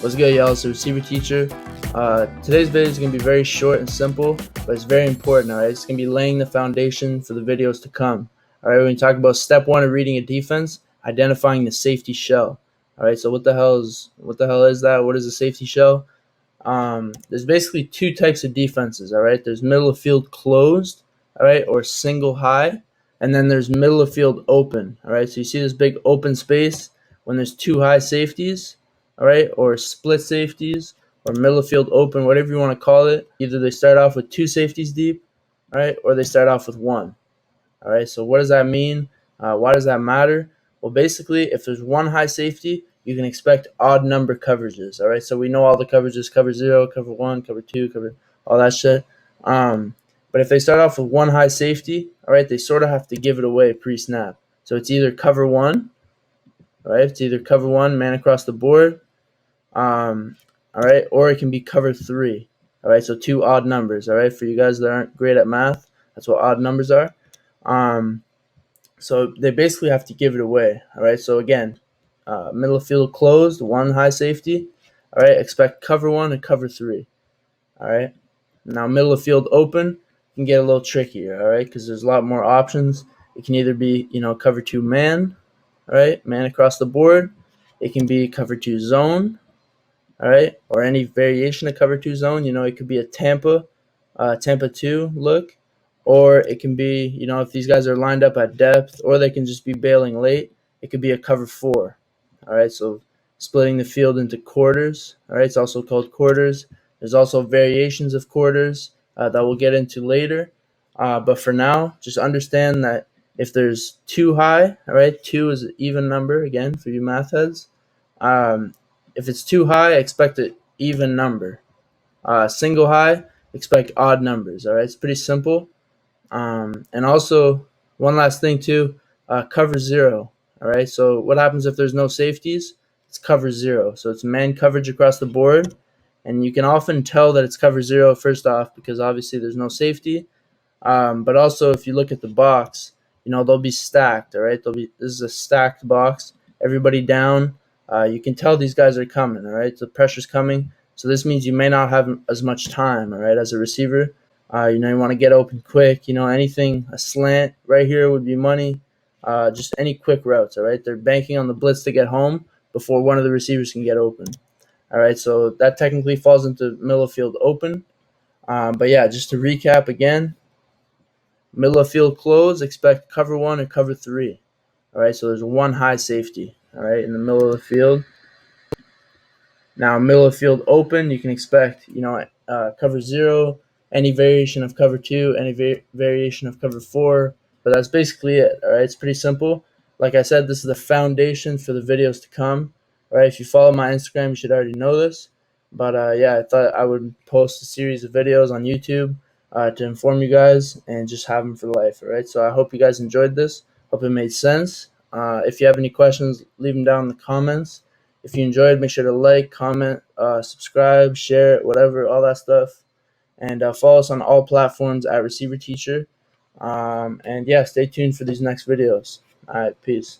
What's good, y'all? It's the receiver teacher. Today's video is going to be very short and simple, but it's very important. All right, it's going to be laying the foundation for the videos to come. All right, we're going to talk about step one of reading a defense, identifying the safety shell. All right, so what the hell is that? What is a safety shell? There's basically two types of defenses. All right, there's middle of field closed, all right, or single high, and then there's middle of field open. All right, so you see this big open space when there's two high safeties, all right, or split safeties, or middle of field open, whatever you want to call it. Either they start off with two safeties deep, all right, or they start off with one. All right, so what does that mean? Why does that matter? Well, basically, if there's one high safety, you can expect odd number coverages. All right, so we know all the coverages: cover 0, cover 1, cover 2, cover all that shit. But if they start off with one high safety, all right, they sort of have to give it away pre-snap. So it's either cover 1, all right, it's either cover 1, man across the board, all right, or it can be cover 3. All right, so two odd numbers. All right, for you guys that aren't great at math, that's what odd numbers are. So they basically have to give it away. All right, so again, middle of field closed, one high safety. All right, expect cover 1 and cover 3. All right, now middle of field open can get a little trickier. All right, because there's a lot more options. It can either be cover 2 man, all right, man across the board. It can be cover 2 zone, all right, or any variation of cover 2 zone. It could be a Tampa 2 look, or it can be, if these guys are lined up at depth, or they can just be bailing late, it could be a cover 4. All right, so splitting the field into quarters. All right, it's also called quarters. There's also variations of quarters that we'll get into later. But for now, just understand that if there's 2 high, all right, 2 is an even number, again, for you math heads. If it's 2 high, expect an even number. Single high, expect odd numbers. All right, it's pretty simple. And also, one last thing too, cover 0. All right, so what happens if there's no safeties? It's cover 0. So it's man coverage across the board, and you can often tell that it's cover 0 first off because obviously there's no safety. But also, if you look at the box, they'll be stacked. All right, this is a stacked box. Everybody down. You can tell these guys are coming. All right, the pressure's coming. So this means you may not have as much time. All right, as a receiver, you want to get open quick. Anything a slant right here would be money. Just any quick routes. All right, they're banking on the blitz to get home before one of the receivers can get open. All right, so that technically falls into middle of field open. But yeah, just to recap again. Middle of field closed, expect cover 1 or cover 3. All right, so there's one high safety, all right, in the middle of the field. Now, middle of field open, you can expect, cover 0, any variation of cover 2, any variation of cover 4. But that's basically it, all right? It's pretty simple. Like I said, this is the foundation for the videos to come. All right, if you follow my Instagram, you should already know this. But yeah, I thought I would post a series of videos on YouTube to inform you guys and just have them for life, all right? So I hope you guys enjoyed this. Hope it made sense. If you have any questions, leave them down in the comments. If you enjoyed, make sure to like, comment, subscribe, share, whatever, all that stuff. And follow us on all platforms at Receiver Teacher. And yeah, stay tuned for these next videos. All right, peace.